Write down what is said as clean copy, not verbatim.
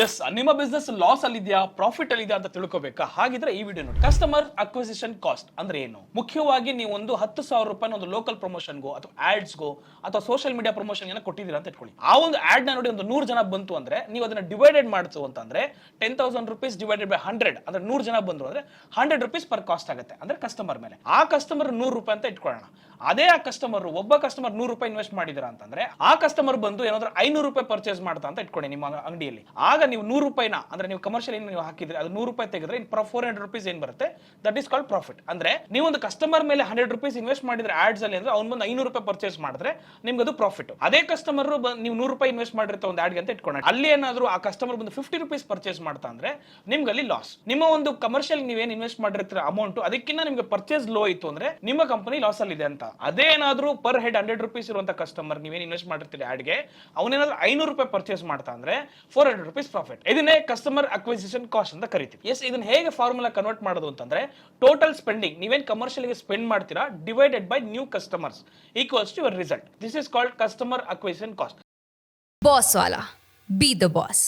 S, ನಿಮ್ಮ business loss ಅಲ್ಲಿ ಇದೆಯಾ, ಪ್ರಾಫಿಟ್ ಅಲ್ಲಿ ಇದೆಯಾ ಅಂತ ತಿಳ್ಕೋಬೇಕಾ? ಹಾಗಿದ್ರೆ ಈ ವಿಡಿಯೋ ನೋಡಿ. ಕಸ್ಟಮರ್ ಅಕ್ವಿಸಿಷನ್ ಕಾಸ್ಟ್ ಅಂದ್ರೆ ಏನು? ಮುಖ್ಯವಾಗಿ ನೀವು ಒಂದು 10,000 ರೂಪಾಯಿ ಒಂದು ಲೋಕಲ್ ಪ್ರಮೋಷನ್ಗೋ ಅಥವಾ ಆಡ್ಸ್ಗೋ ಅಥವಾ ಸೋಷಿಯಲ್ ಮೀಡಿಯಾ ಪ್ರಮೋಷನ್ ಏನೋ ಕೊಟ್ಟಿದ್ದೀರಾ ಅಂತ ಇಟ್ಕೊಳ್ಳಿ. ಆ ಒಂದು ಆಡ್ ನ ನೋಡಿ ಒಂದು 100 ಜನ ಬಂತು ಅಂದ್ರೆ ನೀವು ಅದನ್ನ ಡಿವೈಡೆಡ್ ಮಾಡ್ತು ಅಂತಂದ್ರೆ 10,000 rupees ಡಿವೈಡೆಡ್ ಬೈ 100 ಅಂದ್ರೆ 100 ಜನ ಬಂದ್ರು ಅಂದ್ರೆ 100 rupees ಪರ್ ಕಾಸ್ಟ್ ಆಗುತ್ತೆ ಅಂದ್ರೆ ಕಸ್ಟಮರ್ ಮೇಲೆ. ಆ ಕಸ್ಟಮರ್ 100 ರೂಪಾಯಿ ಅಂತ ಇಟ್ಕೊಳ್ಳೋಣ. ಅದೇ ಆ ಕಸ್ಟಮರ್ ಒಬ್ಬ ಕಸ್ಟಮರ್ 100 ರೂಪಾಯಿ ಇನ್ವೆಸ್ಟ್ ಮಾಡಿದಿರಾ ಅಂತಂದ್ರೆ ಆ ಕಸ್ಟಮರ್ ಬಂದು ಏನಾದ್ರೂ 500 ರೂಪಾಯಿ ಪರ್ಚೇಸ್ ಮಾಡ್ತಾ ಅಂತ ಇಟ್ಕೊಳ್ಳಿ ನಿಮ್ಮ ಅಂಗಡಿಯಲ್ಲಿ. ಆಗ ನೀವು 100 ರೂಪಾಯಿನ ಅಂದ್ರೆ ನೀವು ಕಮರ್ಷಿಯಲ್ ಏನು ನೀವು ಹಾಕಿದ್ರೆ ಅದು 100 ರೂಪಾಯಿ ತೆಗೆದ್ರೆ 400 rupees ಏನ್ ಬರುತ್ತೆ, ದಟ್ ಈಸ್ ಕಾಲ್ಡ್ ಪ್ರಾಫಿಟ್. ಅಂದ್ರೆ ನೀವು ಒಂದು ಕಸ್ಟಮರ್ ಮೇಲೆ 100 rupees ಇನ್ವೆಸ್ಟ್ ಮಾಡಿದ್ರೆ ಆಡ್ಸ್ ಅಲ್ಲಿ ಅಂದ್ರೆ ಅವ್ನು ಬಂದು 500 ರೂಪಾಯಿ ಪರ್ಚೇಸ್ ಮಾಡಿದ್ರೆ ನಿಮ್ಗೆ ಅದು ಪ್ರಾಫಿಟ್. ಅದೇ ಕಸ್ಟಮರ್ ನೀವು 100 ರೂಪಾಯಿ ಇನ್ವೆಸ್ಟ್ ಮಾಡಿರ್ತ ಒಂದು ಆಡ್ ಅಂತ ಇಟ್ಕೊಳ್ಳೋಣ, ಅಲ್ಲಿ ಏನಾದ್ರು ಆ ಕಸ್ಟಮರ್ ಬಂದು 50 rupees ಪರ್ಚೇಸ್ ಮಾಡ್ತಾ ಅಂದ್ರೆ ನಿಮ್ಗೆ ಅಲ್ಲಿ ಲಾಸ್. ನಿಮ್ಮ ಒಂದು ಕಮರ್ಷಿಯಲ್ ನೀವೇನ್ ಇನ್ವೆಸ್ಟ್ ಮಾಡಿರ್ತೀರ ಅಮೌಂಟ್ ಅದಕ್ಕಿಂತ ನಿಮ್ಗೆ ಪರ್ಚೇಸ್ ಲೋ ಇತ್ತು ಅಂದ್ರೆ ನಿಮ್ಮ ಕಂಪನಿ ಲಾಸ್ ಅಲ್ಲಿ ಇದೆ ಅಂತ. ಅದೇ ಏನಾದ್ರು ಪರ್ ಹೆಡ್ 100 rupees ಇರುವಂತ ಕಸ್ಟಮರ್ ನೀವೇನ್ ಇನ್ವೆಸ್ಟ್ ಮಾಡಿರ್ತೀರಿ ಆಡ್ಗೆ, ಅವನೇನಾದ್ರೂ 500 ರೂಪಾಯಿ ಪರ್ಚೇಸ್ ಮಾಡ್ತಾ ಅಂದ್ರೆ 400 rupees ಪ್ರಾಫಿಟ್. ಇದನ್ನೇ ಕಸ್ಟಮರ್ ಅಕ್ವಿಸಿಷನ್ ಕಾಸ್ಟ್ ಅಂತ ಕರಿತೀವಿ. ಎಸ್, ಇದನ್ನ ಹೇಗೆ ಫಾರ್ಮುಲಾ ಕನ್ವರ್ಟ್ ಮಾಡೋದು ಅಂತಂದ್ರೆ ಟೋಟಲ್ ಸ್ಪೆಂಡಿಂಗ್ ನೀವೇನ್ ಕಮರ್ಷಿಯಲ್ ಗೆ ಸ್ಪೆಂಡ್ ಮಾಡ್ತೀರಾ divided by new customers equals to your result. This is called customer acquisition cost. Boss Wala. Be the boss.